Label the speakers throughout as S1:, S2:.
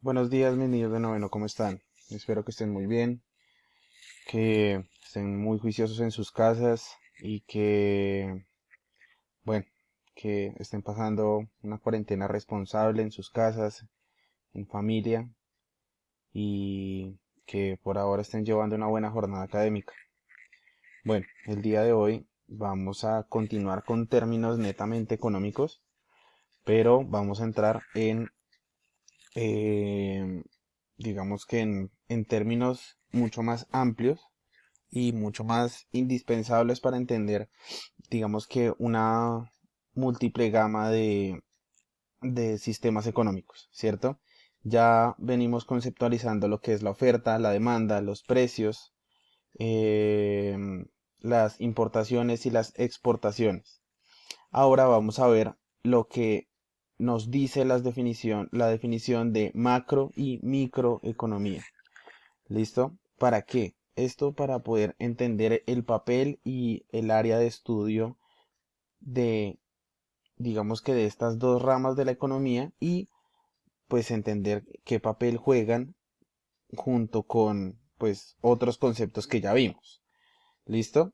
S1: Buenos días, mis niños de noveno, ¿cómo están? Espero que estén muy bien, que estén muy juiciosos en sus casas y bueno, que estén pasando una cuarentena responsable en sus casas, en familia y que por ahora estén llevando una buena jornada académica. Bueno, el día de hoy vamos a continuar con términos netamente económicos, pero vamos a entrar eh, digamos que en términos mucho más amplios y mucho más indispensables para entender, digamos que una múltiple gama de sistemas económicos, ¿cierto? Ya venimos conceptualizando lo que es la oferta, la demanda, los precios, eh, las importaciones y las exportaciones. Ahora vamos a ver lo que nos dice la definición de macro y microeconomía. ¿Listo? ¿Para qué? Esto para poder entender el papel y el área de estudio de, digamos que de estas dos ramas de la economía y pues entender qué papel juegan junto con pues otros conceptos que ya vimos. ¿Listo?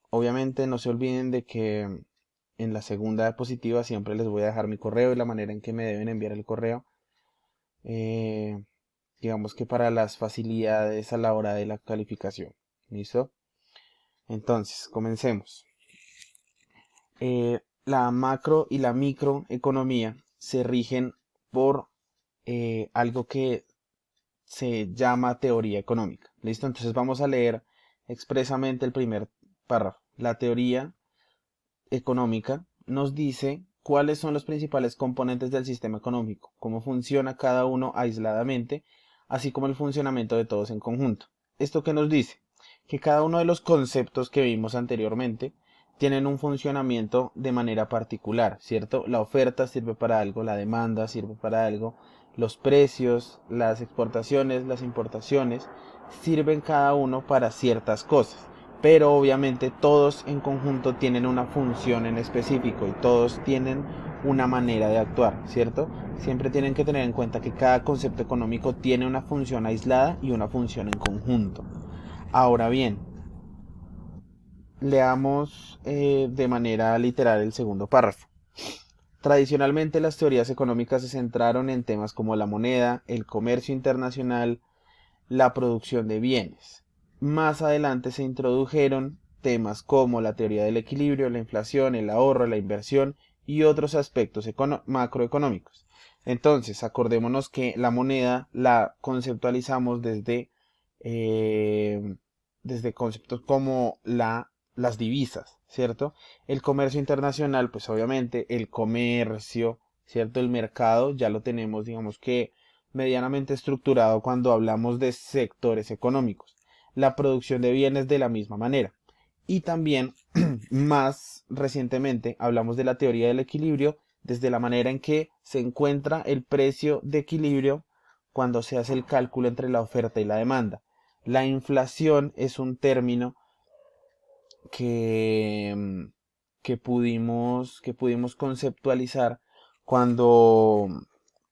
S1: Obviamente no se olviden de que en la segunda diapositiva siempre les voy a dejar mi correo y la manera en que me deben enviar el correo. Eh, digamos que para las facilidades a la hora de la calificación. ¿Listo? Entonces, comencemos. La macro y la microeconomía se rigen por algo que se llama teoría económica. ¿Listo? Entonces vamos a leer expresamente el primer párrafo. La teoría económica nos dice cuáles son los principales componentes del sistema económico, cómo funciona cada uno aisladamente, así como el funcionamiento de todos en conjunto. ¿Esto qué nos dice? Que cada uno de los conceptos que vimos anteriormente tienen un funcionamiento de manera particular, ¿cierto? La oferta sirve para algo, la demanda sirve para algo, los precios, las exportaciones, las importaciones, sirven cada uno para ciertas cosas, pero obviamente todos en conjunto tienen una función en específico y todos tienen una manera de actuar, ¿cierto? Siempre tienen que tener en cuenta que cada concepto económico tiene una función aislada y una función en conjunto. Ahora bien, leamos de manera literal el segundo párrafo. Tradicionalmente las teorías económicas se centraron en temas como la moneda, el comercio internacional, la producción de bienes. Más adelante se introdujeron temas como la teoría del equilibrio, la inflación, el ahorro, la inversión y otros aspectos macroeconómicos. Entonces, acordémonos que la moneda la conceptualizamos eh, desde conceptos como las divisas, ¿cierto? El comercio internacional, pues obviamente el comercio, ¿cierto? El mercado ya lo tenemos, digamos que medianamente estructurado cuando hablamos de sectores económicos. La producción de bienes de la misma manera. Y también, más recientemente, hablamos de la teoría del equilibrio desde la manera en que se encuentra el precio de equilibrio cuando se hace el cálculo entre la oferta y la demanda. La inflación es un término que, que pudimos conceptualizar cuando,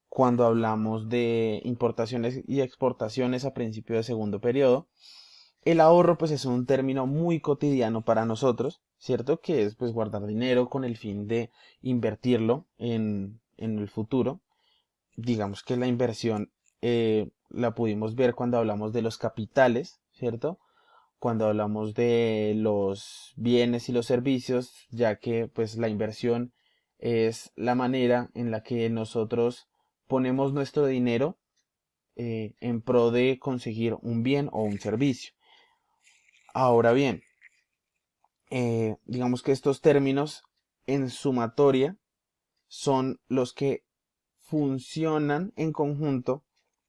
S1: cuando hablamos de importaciones y exportaciones a principio de segundo periodo. El ahorro pues es un término muy cotidiano para nosotros, ¿cierto? Que es pues guardar dinero con el fin de invertirlo en el futuro. Digamos que la inversión la pudimos ver cuando hablamos de los capitales, ¿cierto? Cuando hablamos de los bienes y los servicios, ya que pues la inversión es la manera en la que nosotros ponemos nuestro dinero en pro de conseguir un bien o un servicio. Ahora bien, digamos que estos términos en sumatoria son los que funcionan en conjunto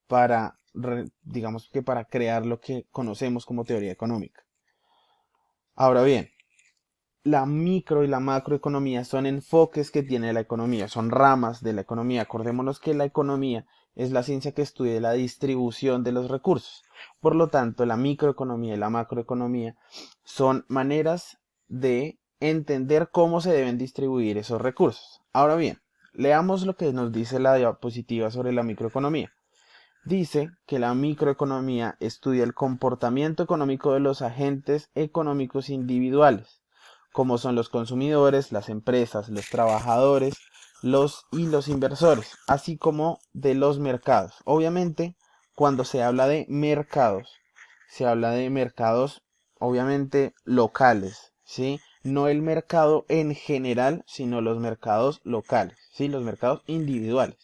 S1: para, digamos que para crear lo que conocemos como teoría económica. Ahora bien, la micro y la macroeconomía son enfoques que tiene la economía, son ramas de la economía. Acordémonos que la economía es la ciencia que estudia la distribución de los recursos. Por lo tanto, la microeconomía y la macroeconomía son maneras de entender cómo se deben distribuir esos recursos. Ahora bien, Leamos lo que nos dice la diapositiva sobre la microeconomía. Dice que la microeconomía estudia el comportamiento económico de los agentes económicos individuales, como son los consumidores, las empresas, los trabajadores, los inversores, así como de los mercados. Obviamente, cuando se habla de mercados, se habla de mercados obviamente locales, ¿sí? No el mercado en general, sino los mercados locales, ¿sí? Los mercados individuales.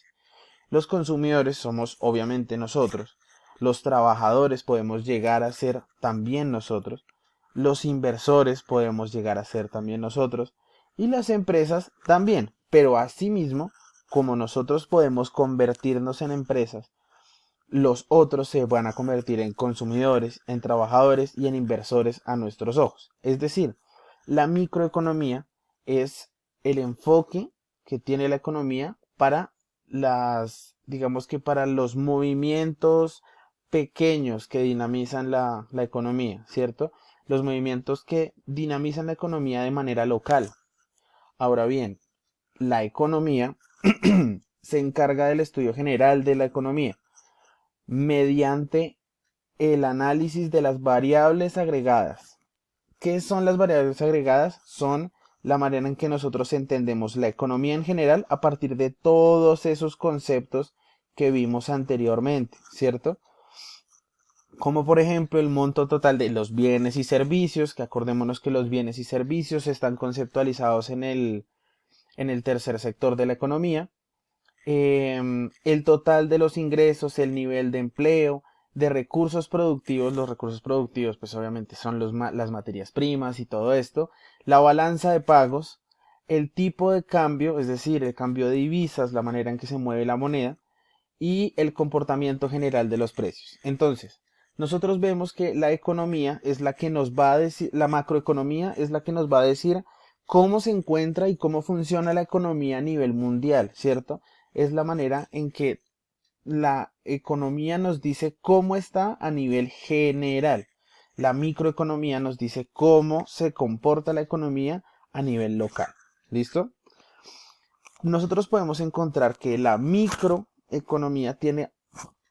S1: Los consumidores somos obviamente nosotros. Los trabajadores podemos llegar a ser también nosotros. Los inversores podemos llegar a ser también nosotros. Y las empresas también. Pero asimismo, como nosotros podemos convertirnos en empresas, los otros se van a convertir en consumidores, en trabajadores y en inversores a nuestros ojos. Es decir, la microeconomía es el enfoque que tiene la economía para digamos que para los movimientos pequeños que dinamizan la economía, ¿cierto? Los movimientos que dinamizan la economía de manera local. Ahora bien, la economía se encarga del estudio general de la economía mediante el análisis de las variables agregadas. ¿Qué son las variables agregadas? Son la manera en que nosotros entendemos la economía en general a partir de todos esos conceptos que vimos anteriormente, ¿cierto? Como por ejemplo el monto total de los bienes y servicios, que acordémonos que los bienes y servicios están conceptualizados en el tercer sector de la economía, el total de los ingresos, el nivel de empleo, de recursos productivos. Los recursos productivos pues obviamente son las materias primas y todo esto, la balanza de pagos, el tipo de cambio, es decir, el cambio de divisas, la manera en que se mueve la moneda y el comportamiento general de los precios. Entonces, nosotros vemos que la economía es la que nos va a decir, la macroeconomía es la que nos va a decir cómo se encuentra y cómo funciona la economía a nivel mundial, ¿cierto? Es la manera en que la economía nos dice cómo está a nivel general. La microeconomía nos dice cómo se comporta la economía a nivel local. ¿Listo? Nosotros podemos encontrar que la microeconomía tiene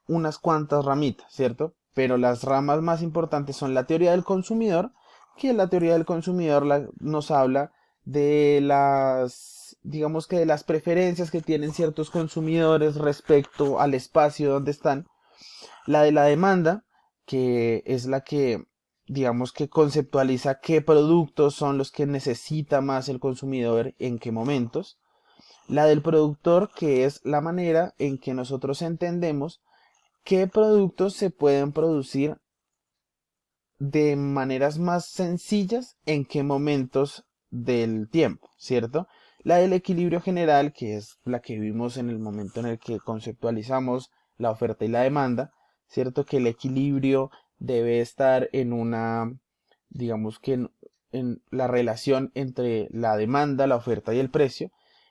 S1: unas cuantas ramitas, ¿cierto? Pero las ramas más importantes son la teoría del consumidor, que la teoría del consumidor nos habla de digamos que de las preferencias que tienen ciertos consumidores respecto al espacio donde están. La de la demanda, que es la que, digamos que conceptualiza qué productos son los que necesita más el consumidor en qué momentos. La del productor, que es la manera en que nosotros entendemos qué productos se pueden producir de maneras más sencillas en qué momentos del tiempo, ¿cierto? La del equilibrio general, que es la que vimos en el momento en el que conceptualizamos la oferta y la demanda, ¿cierto? Que el equilibrio debe estar en digamos que en la relación entre la demanda, la oferta y el precio.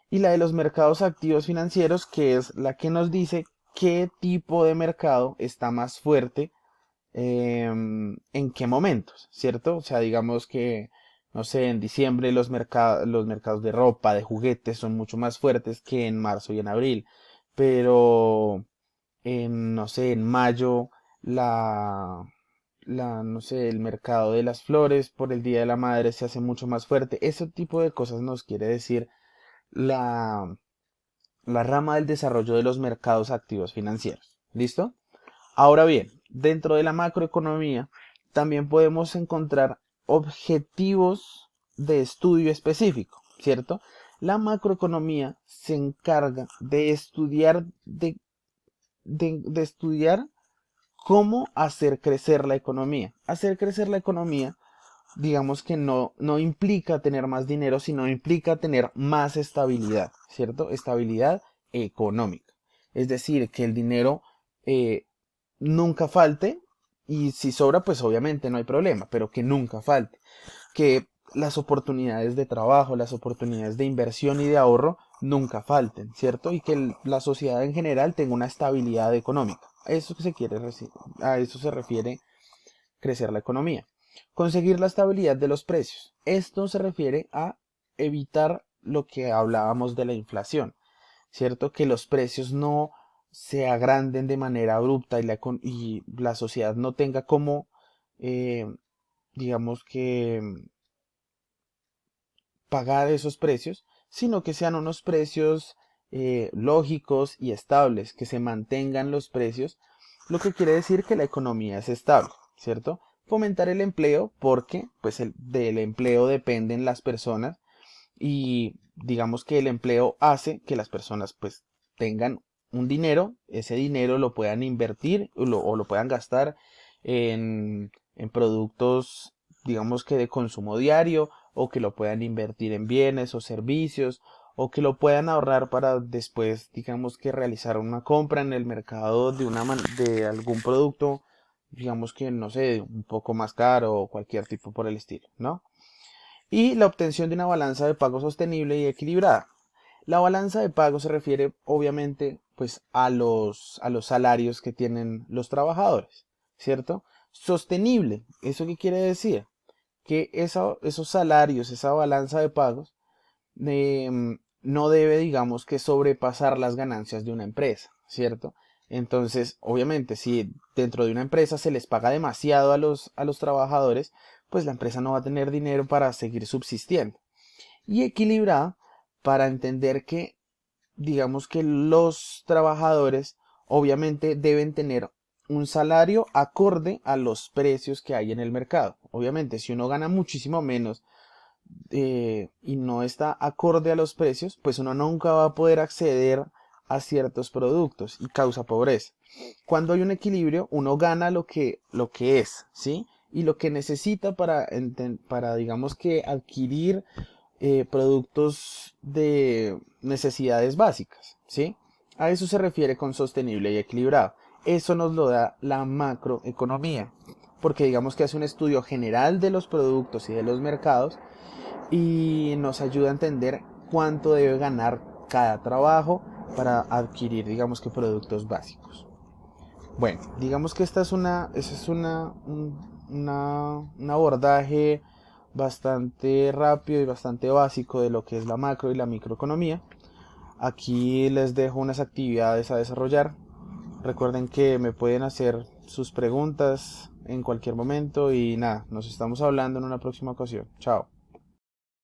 S1: Y la de los mercados activos financieros, que es la que nos dice qué tipo de mercado está más fuerte en qué momentos, ¿cierto? O sea, digamos que, no sé, en diciembre los mercados de ropa, de juguetes son mucho más fuertes que en marzo y en abril, pero no sé, en mayo no sé, el mercado de las flores por el Día de la Madre se hace mucho más fuerte. Ese tipo de cosas nos quiere decir la, la rama del desarrollo de los mercados activos financieros. ¿Listo? Ahora bien, dentro de la macroeconomía también podemos encontrar objetivos de estudio específico, ¿cierto? La macroeconomía se encarga de estudiar, de estudiar cómo hacer crecer la economía. Hacer crecer la economía, digamos que no implica tener más dinero, sino implica tener más estabilidad, ¿cierto? Estabilidad económica. Es decir, que el dinero nunca falte y si sobra, pues obviamente no hay problema, pero que nunca falte. Que las oportunidades de trabajo, las oportunidades de inversión y de ahorro nunca falten, ¿cierto? Y que la sociedad en general tenga una estabilidad económica. A eso se refiere crecer la economía. Conseguir la estabilidad de los precios. Esto se refiere a evitar lo que hablábamos de la inflación. ¿cierto? Que los precios no se agranden de manera abrupta y la sociedad no tenga como, eh, digamos que, pagar esos precios, sino que sean unos precios lógicos y estables, que se mantengan los precios, lo que quiere decir que la economía es estable, ¿cierto? Fomentar el empleo porque pues del empleo dependen las personas y digamos que el empleo hace que las personas pues tengan un dinero, ese dinero lo puedan invertir o lo puedan gastar en productos, digamos que de consumo diario, o que lo puedan invertir en bienes o servicios, o que lo puedan ahorrar para después, digamos que realizar una compra en el mercado de algún producto, digamos que no sé, un poco más caro o cualquier tipo por el estilo, ¿no? Y la obtención de una balanza de pago sostenible y equilibrada. La balanza de pago se refiere obviamente pues a los salarios que tienen los trabajadores, ¿cierto? Sostenible, ¿eso qué quiere decir? Que esos salarios, esa balanza de pagos, no debe, digamos, que sobrepasar las ganancias de una empresa, ¿cierto? Entonces, obviamente, si dentro de una empresa se les paga demasiado a los trabajadores, pues la empresa no va a tener dinero para seguir subsistiendo. Y equilibrada para entender que, digamos que los trabajadores obviamente deben tener un salario acorde a los precios que hay en el mercado. Obviamente, si uno gana muchísimo menos y no está acorde a los precios, pues uno nunca va a poder acceder a ciertos productos y causa pobreza. Cuando hay un equilibrio, uno gana lo que es, ¿sí? Y lo que necesita para digamos que adquirir productos de necesidades básicas, ¿sí? A eso se refiere con sostenible y equilibrado. Eso nos lo da la macroeconomía, porque digamos que hace un estudio general de los productos y de los mercados y nos ayuda a entender cuánto debe ganar cada trabajo para adquirir, digamos que productos básicos. Bueno, digamos que ese es un abordaje bastante rápido y bastante básico de lo que es la macro y la microeconomía. Aquí les dejo unas actividades a desarrollar. Recuerden que me pueden hacer sus preguntas en cualquier momento y nada, nos estamos hablando en una próxima ocasión. Chao.